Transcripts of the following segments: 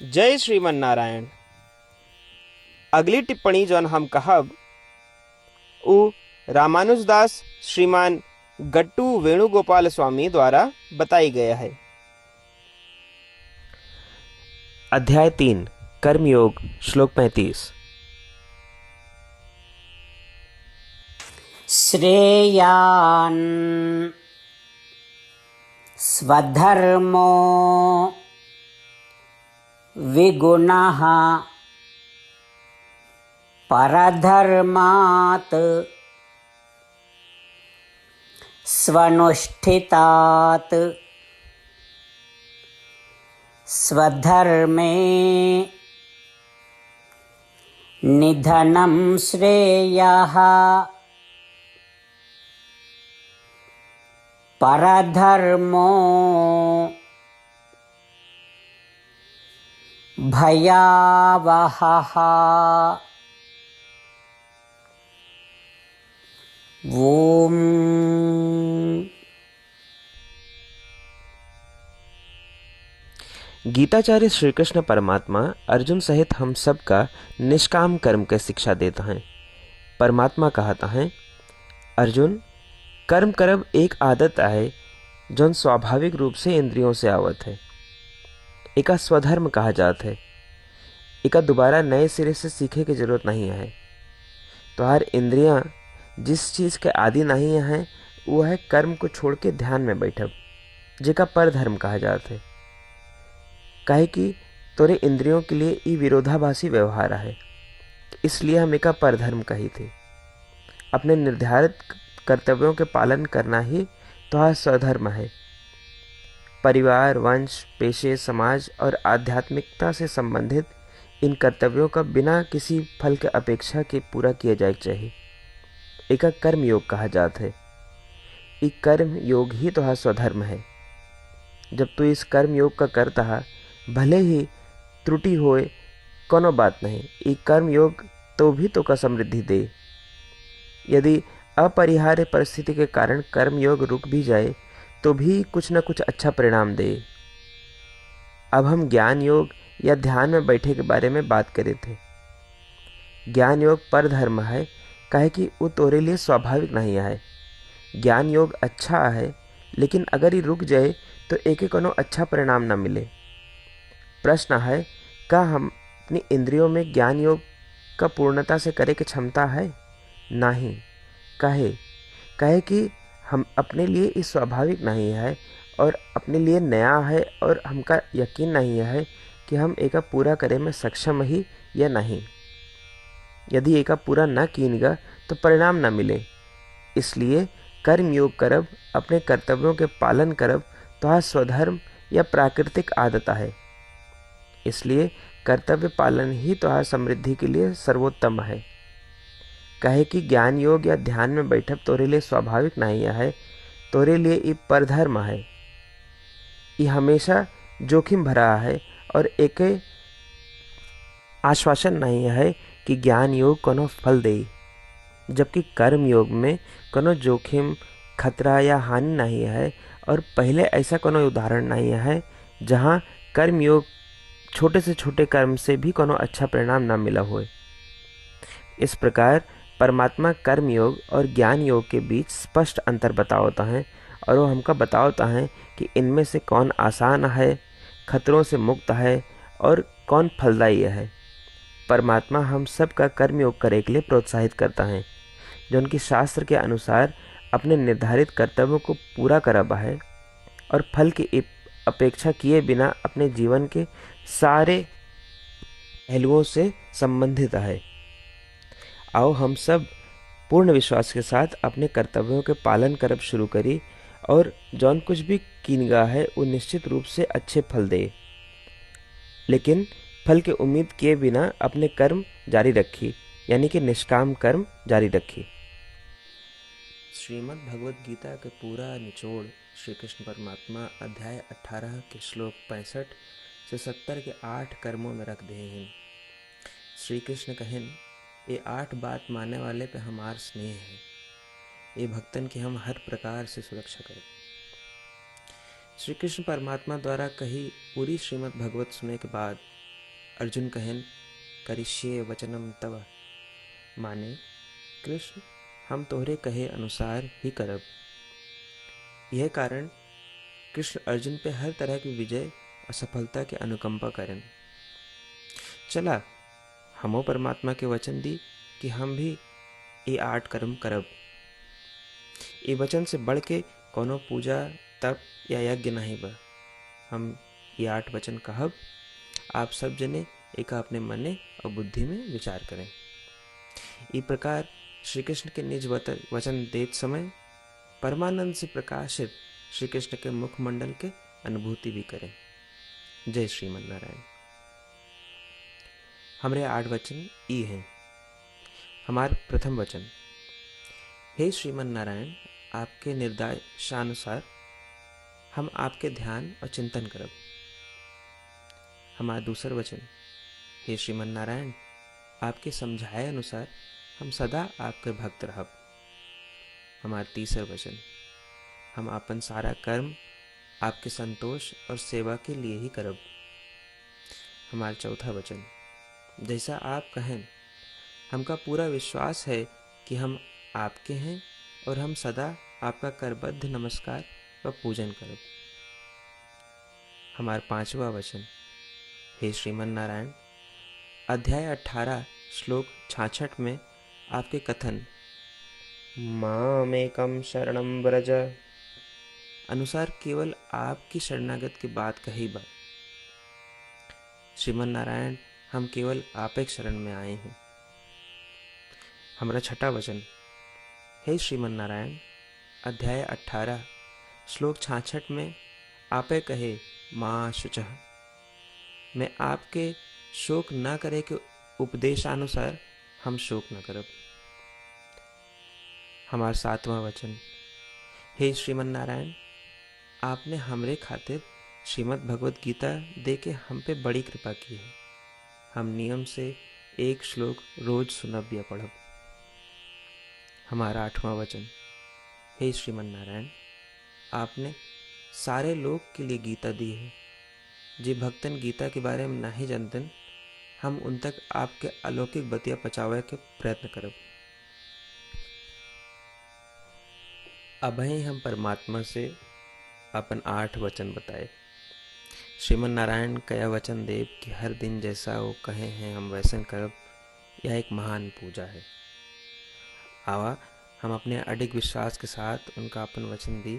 जय श्रीमन नारायण। अगली टिप्पणी जौन हम कहब उ रामानुजदास श्रीमान गट्टू वेणुगोपाल स्वामी द्वारा बताई गया है। अध्याय 3 कर्मयोग श्लोक 35। श्रेयान् स्वधर्मो विगुणः परधर्मात् स्वनुष्ठितात् स्वधर्मे निधनं श्रेयः परधर्मो भयावहः। ओम। गीताचार्य श्री कृष्ण परमात्मा अर्जुन सहित हम सब का निष्काम कर्म की शिक्षा देता है। परमात्मा कहता है, अर्जुन, कर्म करब एक आदत है जौन स्वाभाविक रूप से इंद्रियों से आवत है। एका स्वधर्म कहा जाता है। एका दोबारा नए सिरे से सीखे की जरूरत नहीं है। तो हर इंद्रियां जिस चीज के आदि नहीं है वो है कर्म को छोड़ के ध्यान में बैठब, जेका पर धर्म कहा जाता है। काहे कि तोरे इंद्रियों के लिए ये विरोधाभासी व्यवहार है, इसलिए हम एका पर धर्म कही थे। अपने निर्धारित कर्तव्यों के पालन करना ही तो स्वधर्म है। परिवार, वंश, पेशे, समाज और आध्यात्मिकता से संबंधित इन कर्तव्यों का बिना किसी फल के अपेक्षा के पूरा किया जाए चाहिए। एका कर्म योग कहा जाता है। ये कर्म योग ही तो स्वधर्म है। जब तू इस कर्म योग का करता है, भले ही त्रुटि होए कोनो बात नहीं, ये कर्म योग तो भी तो का समृद्धि दे। यदि अपरिहार्य परिस्थिति के कारण कर्म योग रुक भी जाए तो भी कुछ न कुछ अच्छा परिणाम दे। अब हम ज्ञान योग या ध्यान में बैठे के बारे में बात करे थे। ज्ञान योग पर धर्म है, काहे कि वो तोरे लिए स्वाभाविक नहीं है। ज्ञान योग अच्छा है, लेकिन अगर ये रुक जाए तो एक कोनो अच्छा परिणाम न मिले। प्रश्न है, क्या हम अपनी इंद्रियों में ज्ञान योग का पूर्णता से करे की क्षमता है? नहीं। कहे कि हम अपने लिए ये स्वाभाविक नहीं है और अपने लिए नया है और हमका यकीन नहीं है कि हम एका पूरा करे में सक्षम ही या नहीं। यदि एका पूरा न कीनगा तो परिणाम न मिले। इसलिए कर्म योग करब, अपने कर्तव्यों के पालन करब तो स्वधर्म या प्राकृतिक आदत है। इसलिए कर्तव्य पालन ही तो समृद्धि के लिए सर्वोत्तम है। कहे कि ज्ञान योग या ध्यान में बैठक तोरे लिए स्वाभाविक नहीं है, तोरे लिए ये परधर्म है। ये हमेशा जोखिम भरा है और एक आश्वासन नहीं है कि ज्ञान योग कोनो फल दे, जबकि कर्म योग में कोनो जोखिम, खतरा या हानि नहीं है। और पहले ऐसा कोनो उदाहरण नहीं है जहाँ कर्म योग छोटे से छोटे कर्म से भी कोनो अच्छा परिणाम न मिला हो। इस प्रकार परमात्मा कर्म योग और ज्ञान योग के बीच स्पष्ट अंतर बताता है और वो हमका बताता है कि इनमें से कौन आसान है, खतरों से मुक्त है और कौन फलदायी है। परमात्मा हम सब का कर्म योग करे के लिए प्रोत्साहित करता है, जो उनकी शास्त्र के अनुसार अपने निर्धारित कर्तव्यों को पूरा करबा है और फल की अपेक्षा किए बिना अपने जीवन के सारे पहलुओं से संबंधित है। आओ हम सब पूर्ण विश्वास के साथ अपने कर्तव्यों के पालन करब शुरू करी और जौन कुछ भी कीनगा है वो निश्चित रूप से अच्छे फल दे, लेकिन फल की उम्मीद किए बिना अपने कर्म जारी रखी, यानी कि निष्काम कर्म जारी रखी। श्रीमद् भगवद गीता के पूरा निचोड़ श्री कृष्ण परमात्मा अध्याय 18 के श्लोक 65 से 70 के 8 कर्मों में रख दे हैं। श्री कृष्ण कहें, ये 8 बात मानने वाले पे हमार स्नेह है। ये भक्तन की हम हर प्रकार से सुरक्षा करें। श्री कृष्ण परमात्मा द्वारा कही पूरी श्रीमद् भगवत सुनने के बाद अर्जुन कहन करिष्ये वचनम तव, माने कृष्ण हम तोहरे कहे अनुसार ही करब। यह कारण कृष्ण अर्जुन पे हर तरह की विजय और सफलता के अनुकंपा करें। चला हमो परमात्मा के वचन दी कि हम भी ये 8 कर्म करब। ये वचन से बढ़ के कोनो पूजा तप या यज्ञ नहीं बा। हम ये 8 वचन कहब, आप सब जने एक अपने मने और बुद्धि में विचार करें। इस प्रकार श्री कृष्ण के निज वचन देत समय परमानंद से प्रकाशित श्री कृष्ण के मुखमंडल के अनुभूति भी करें। जय श्रीमन नारायण। हमारे 8 वचन ई हैं। हमार प्रथम वचन, हे श्रीमन नारायण, आपके निर्देशानुसार हम आपके ध्यान और चिंतन करब। हमारा दूसर वचन, हे श्रीमन नारायण, आपके समझाए अनुसार हम सदा आपके भक्त रहब। हमारा तीसर वचन, हम अपन सारा कर्म आपके संतोष और सेवा के लिए ही करब। हमारा चौथा वचन, जैसा आप कहें हमका पूरा विश्वास है कि हम आपके हैं और हम सदा आपका करबद्ध नमस्कार व पूजन करब। हमारा पांचवा वचन, हे श्रीमन नारायण, अध्याय 18 श्लोक 66 में आपके कथन मामेकम शरणम व्रज अनुसार केवल आपकी शरणागत की बात कही बा। श्रीमन नारायण, हम केवल आप एक शरण में आए हैं। हमारा छठा वचन, हे श्रीमन नारायण, अध्याय 18 श्लोक 66 में आपे कहे माँ शुचः, मैं आपके शोक न करे के उपदेशानुसार हम शोक न करब। हमारा सातवां वचन, हे श्रीमन नारायण, आपने हमरे खातिर श्रीमद् भगवत गीता दे के हम पे बड़ी कृपा की है। हम नियम से एक श्लोक रोज सुनब या पढ़ब। हमारा आठवां वचन, हे श्रीमन नारायण, आपने सारे लोग के लिए गीता दी है। जे भक्तन गीता के बारे में नहीं जानतन, हम उन तक आपके अलौकिक बतिया पहुंचावे के प्रयत्न करब। अबही हम परमात्मा से अपन 8 वचन बताए। श्रीमन नारायण कया वचन देव कि हर दिन जैसा वो कहे हैं हम वैसन करब। यह एक महान पूजा है। आवा हम अपने अडिग विश्वास के साथ उनका अपन वचन दी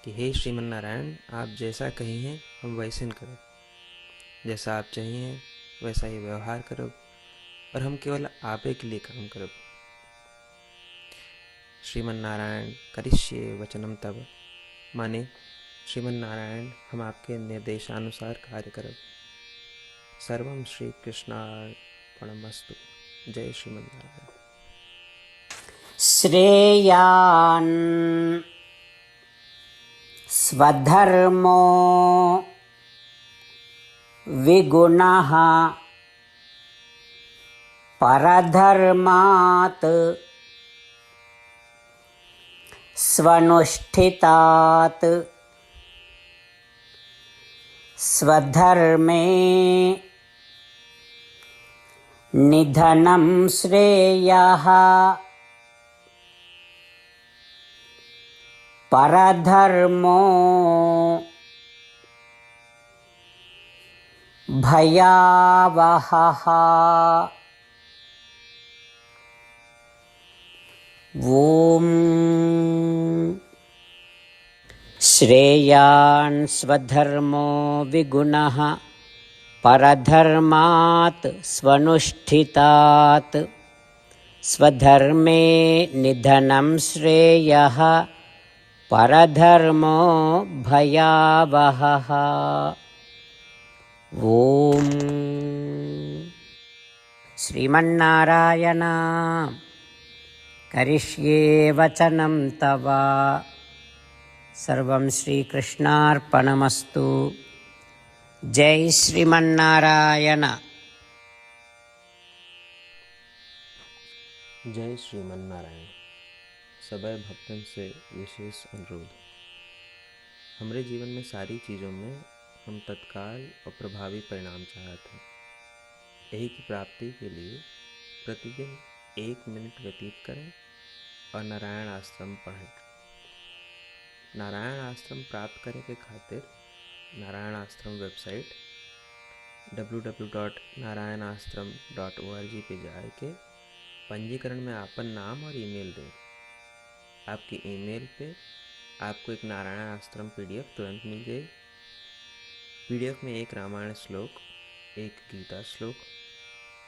कि हे श्रीमन नारायण, आप जैसा कही हैं हम वैसे करब। जैसा आप चाहिए वैसा ही व्यवहार करब और हम केवल आपे के लिए काम करब। श्रीमन नारायण करिष्ये वचनम तब, माने श्रीमन नारायण हम आपके निर्देशानुसार कार्य करब। सर्वम श्री कृष्णार्पणमस्तु। जय श्रीमन नारायण। श्रेयान् स्वधर्मो विगुणः परधर्मात् स्वनुष्ठितात् स्वधर्मे निधनं श्रेयः परधर्मो भयावहः। ओम श्रेयान् स्वधर्मो विगुणः परधर्मात् स्वनुष्ठितात् स्वधर्मे निधनं श्रेयः परधर्मो भयावहः। ओम श्रीमन्नारायण करिष्ये वचनं तव। सर्वं श्रीकृष्णार्पणमस्तु। जय श्रीमन्नारायण। जय श्रीमन नारायण। सबै भक्तन से विशेष अनुरोध, हमारे जीवन में सारी चीज़ों में हम तत्काल और प्रभावी परिणाम चाहते हैं। यही की प्राप्ति के लिए प्रतिदिन 1 मिनट व्यतीत करें और नारायण आश्रम पढ़ें। नारायण आश्रम प्राप्त करे के खातिर नारायण आश्रम वेबसाइट www.narayanashram.org पे जाए के पंजीकरण में आपन नाम और ईमेल दें। आपकी ईमेल पे आपको एक नारायण आश्रम पीडीएफ तुरंत मिल जाएगी। पीडीएफ में एक रामायण श्लोक, एक गीता श्लोक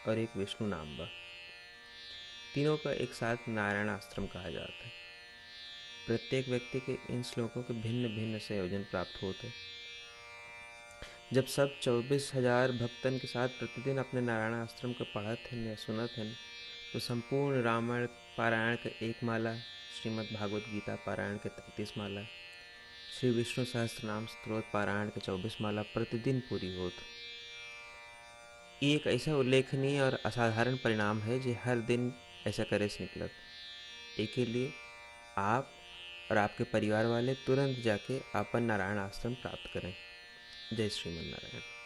और एक विष्णु नाम बा। तीनों का एक साथ नारायण आश्रम कहा जाता है। प्रत्येक व्यक्ति के इन श्लोकों के भिन्न भिन्न संयोजन प्राप्त होते। जब सब 24,000 भक्तन के साथ प्रतिदिन अपने नारायण आश्रम को पढ़त हैं या सुनत हैं तो संपूर्ण रामायण पारायण के 1 माला, श्रीमद् भागवत गीता पारायण के 33 माला, श्री विष्णु सहस्त्रनाम स्तोत्र पारायण के 24 माला प्रतिदिन पूरी होत। ये एक ऐसा उल्लेखनीय और असाधारण परिणाम है जो हर दिन ऐसा करे से निकलत। एक के लिए आप और आपके परिवार वाले तुरंत जाके अपन नारायण आश्रम प्राप्त करें। जय श्रीमन नारायण।